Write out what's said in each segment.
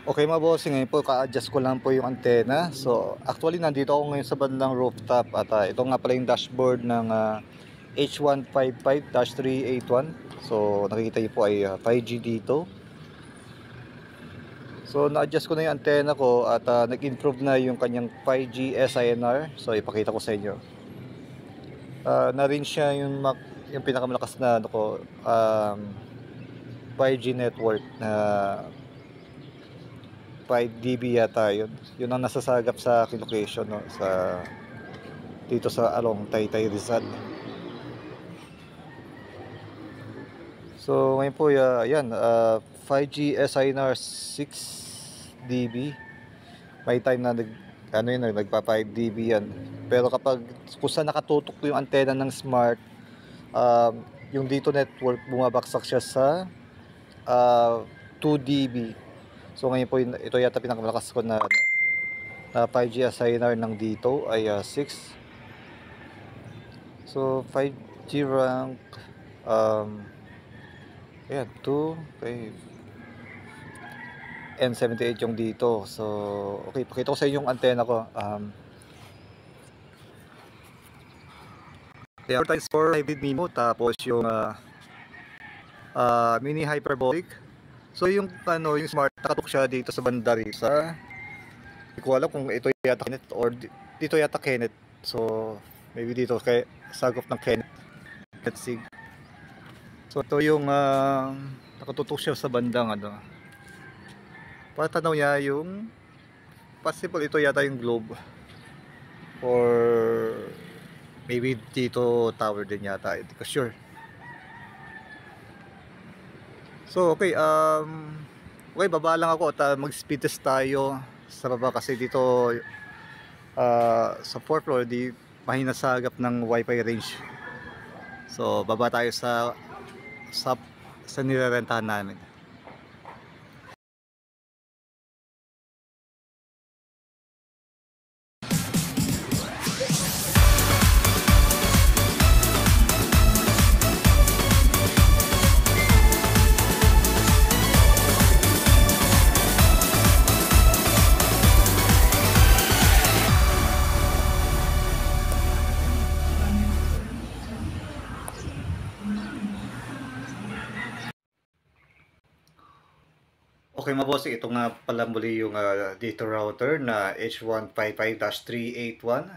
Okay mga bossing, ngayon po ka-adjust ko lang po yung antena. So actually nandito ako ngayon sa bandang rooftop at ito nga pala yung dashboard ng H155-381. So nakikita niyo po ay 5G dito. So na-adjust ko na yung antena ko at nag-improve na yung kanyang 5G SINR. So ipakita ko sa inyo. Na rin siya yung pinakamalakas na 5G network na 5 dB yata yun. Yun ang nasasagap sa aking location, no, dito sa along Taytay Rizal. So ngayon po yan 5G SINR 6 dB. May time na nagpa 5 dB yan. Pero kapag kung saan nakatutok yung antena ng smart, yung dito network bumabaksak siya sa 2 dB. So ngayon po ito yata pinakamalakas ko na 5G SINR ng dito ay 6. So 5G rank ayan 2 okay, N78 yung dito. So okay, pakita ko sa inyo yung antena ko. 4x4 hybrid MIMO, tapos yung mini hyperbolic. So yung yung smart nakatok siya dito sa bandari sa, hindi ko alam kung ito yata Kenneth or dito yata Kenneth. So maybe dito kay sagop ng Kenneth Sig. So ito yung nakatutok siya sa bandang patanaw niya yung possible ito yata yung globe or maybe dito tower din yata, hindi ko sure. So okay, okay, baba lang ako at mag-speed test tayo sa baba kasi dito sa 4th floor di mahina sagap ng wifi range. So baba tayo sa nirerentahan namin. Okay mga boss, ito nga pala muli yung data router na H155-381.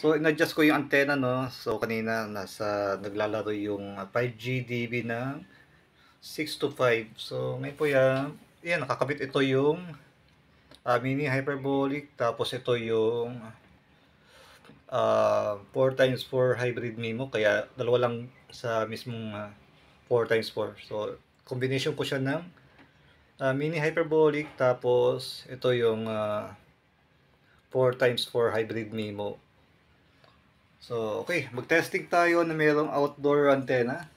So in-adjust ko yung antena, no. So kanina naglalaro yung 5G DB ng 6 to 5. So ngayon po yan nakakabit ito yung mini hyperbolic, tapos ito yung 4x4 hybrid MIMO, kaya dalawa lang sa mismong 4x4. So combination ko siya ng mini hyperbolic, tapos ito yung 4x4 hybrid MIMO. So okay, mag-testing tayo na mayroong outdoor antenna.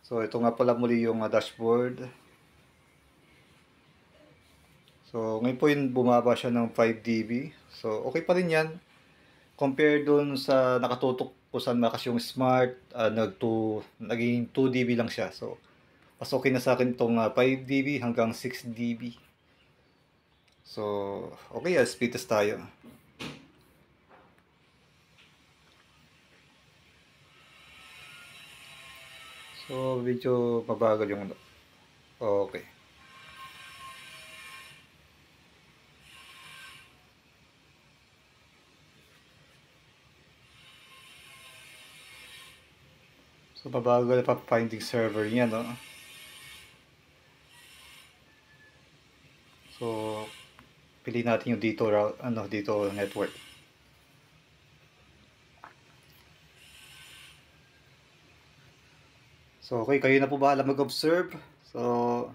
So ito nga pala muli yung dashboard. So ngayon po yung bumaba siya ng 5 dB. So okay pa rin yan compare dun sa nakatutok ko sa Makas yung smart, naging 2 dB lang siya. So mas okay na sa akin itong 5 dB hanggang 6 dB. So okay, speed test tayo. So medyo mabagal yung okay. So mabagal pa finding server niya, no. So pili natin yung dito route, dito network. So okay, kayo na po bahala mag-observe. So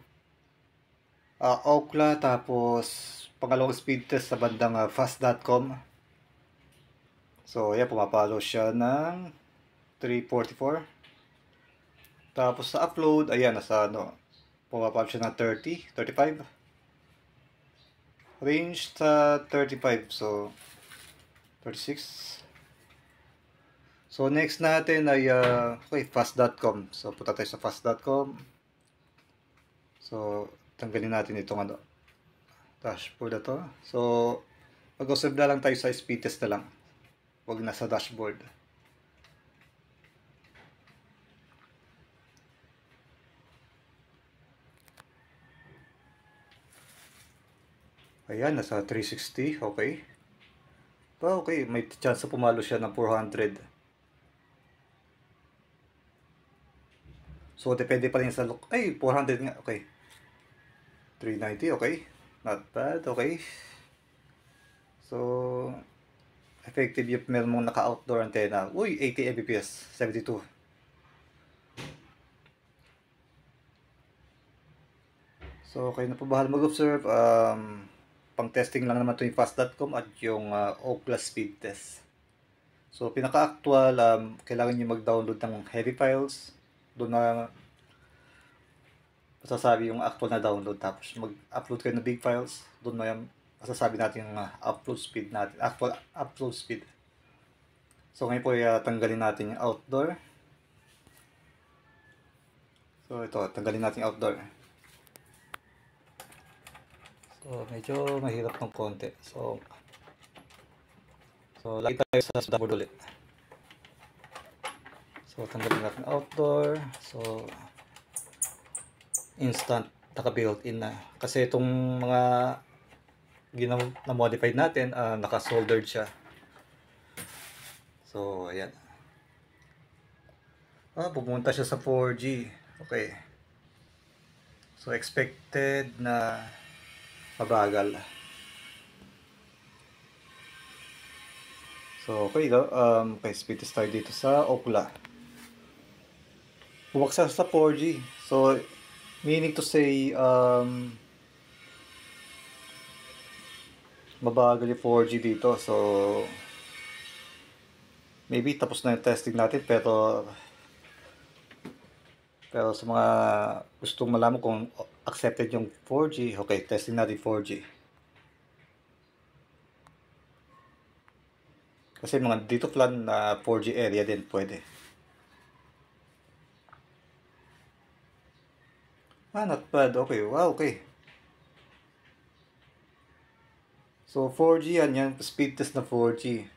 Ookla, tapos pangalawang speed test sa bandang fast.com. So yan, pumapalo siya ng 344. Tapos sa upload, ayan, pumapalo siya ng 30, 35. Range sa 35, so 36. So next natin ay okay, fast.com. So punta tayo sa fast.com. So tanggalin natin itong ano, dashboard na to. So, mag-observe na lang tayo sa speed test na lang. Huwag na sa dashboard. Ayan, nasa 360. Okay. Okay, may chance na pumalo siya ng 400. So, depende pa rin sa look. Ay, 400 nga. Okay. 390. Okay. Not bad. Okay. So, effective yung meron mong naka-outdoor antenna. Uy, 80 Mbps. 72. So, kayo na po bahala mag-observe. Pang testing lang naman ito yung fast.com at yung Ookla speed test. So, pinaka-actual, kailangan nyo mag-download ng heavy files. Doon na masasabi yung actual na download. Tapos, mag-upload kayo ng big files. Doon na yung masasabi natin yung upload speed natin. Actual upload speed. So, ngayon po, tanggalin natin yung outdoor. So, ito, tanggalin natin yung outdoor. So, medyo mahirap ng konti. So, lagi tayo sa dashboard ulit. So, tanggalin natin outdoor. So, instant, naka-built-in na. Kasi itong mga na-modified natin, naka-soldered siya. So, ayan. Pumunta siya sa 4G. Okay. So, expected na mabagal. So, okay, okay, speed test tayo dito sa Ookla. Bumagsak sa 4G. So, meaning to say, mabagal yung 4G dito. So, maybe tapos na yung testing natin, pero sa mga gustong malaman kung accepted yung 4G, okay, testing natin 4G. Kasi mga dito plan na 4G area din pwede. Not bad. Okay, wow, okay. So, 4G yan, speed test na 4G.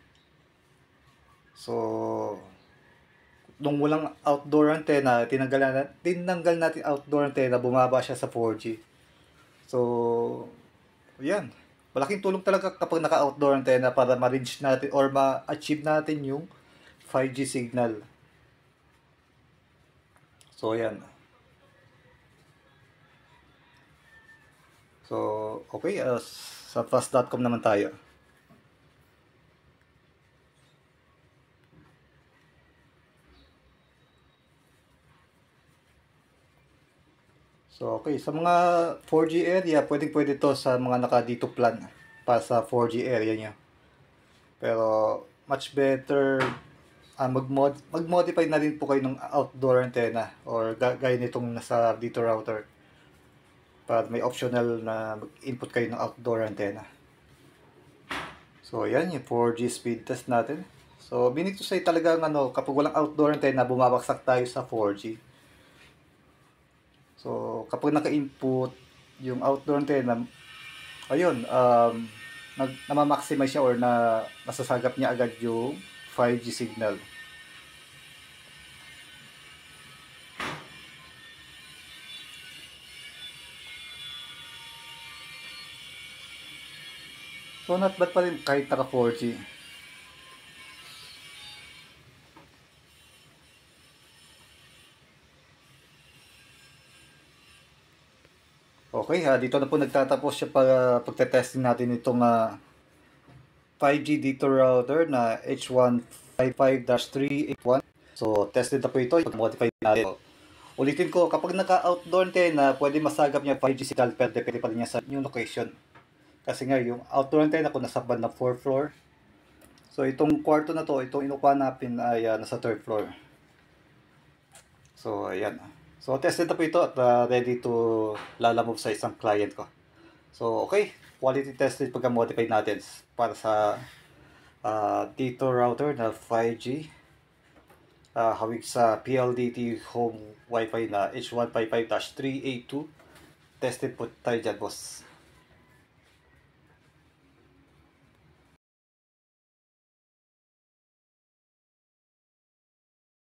So, nung walang outdoor antenna, tinanggal natin outdoor antenna, bumaba siya sa 4G. So, yan. Malaking tulong talaga kapag naka-outdoor antenna para ma-reach natin or ma-achieve natin yung 5G signal. So, yan. So, okay. Sa fast.com naman tayo. So, okay. Sa mga 4G area, pwede to sa mga naka-dito plan para sa 4G area niya. Pero, much better mag-modify na rin po kayo ng outdoor antenna or gaya nitong nasa dito router para may optional na mag-input kayo ng outdoor antenna. So, ayan yung 4G speed test natin. So, meaning to say talagang kapag walang outdoor antenna, bumabagsak tayo sa 4G. So, kapag naka-input yung outdoor antenna, ayun, namamaximize siya or nasasagap niya agad yung 5G signal. So, not bad pa rin kahit naka 4G. Okay, dito na po nagtatapos siya para pagte-testing natin itong 5G dito router na H155-381. So, tested na po ito. Pag-modify natin. Ulitin ko, kapag naka-outdoor antenna, pwede masagap niya 5G signal pero depende pa rin niya sa new location. Kasi nga, yung outdoor antenna ko nasa band na 4th floor. So, itong kwarto na to, itong inukuha natin ay nasa 3rd floor. So, ayan. So, tested na po ito at ready to lalamove sa isang client ko. So, okay. Quality tested pagka-modify natin para sa dito router na 5G. Hawig sa PLDT home Wi-Fi na H155-382. tested po tayo dyan, boss.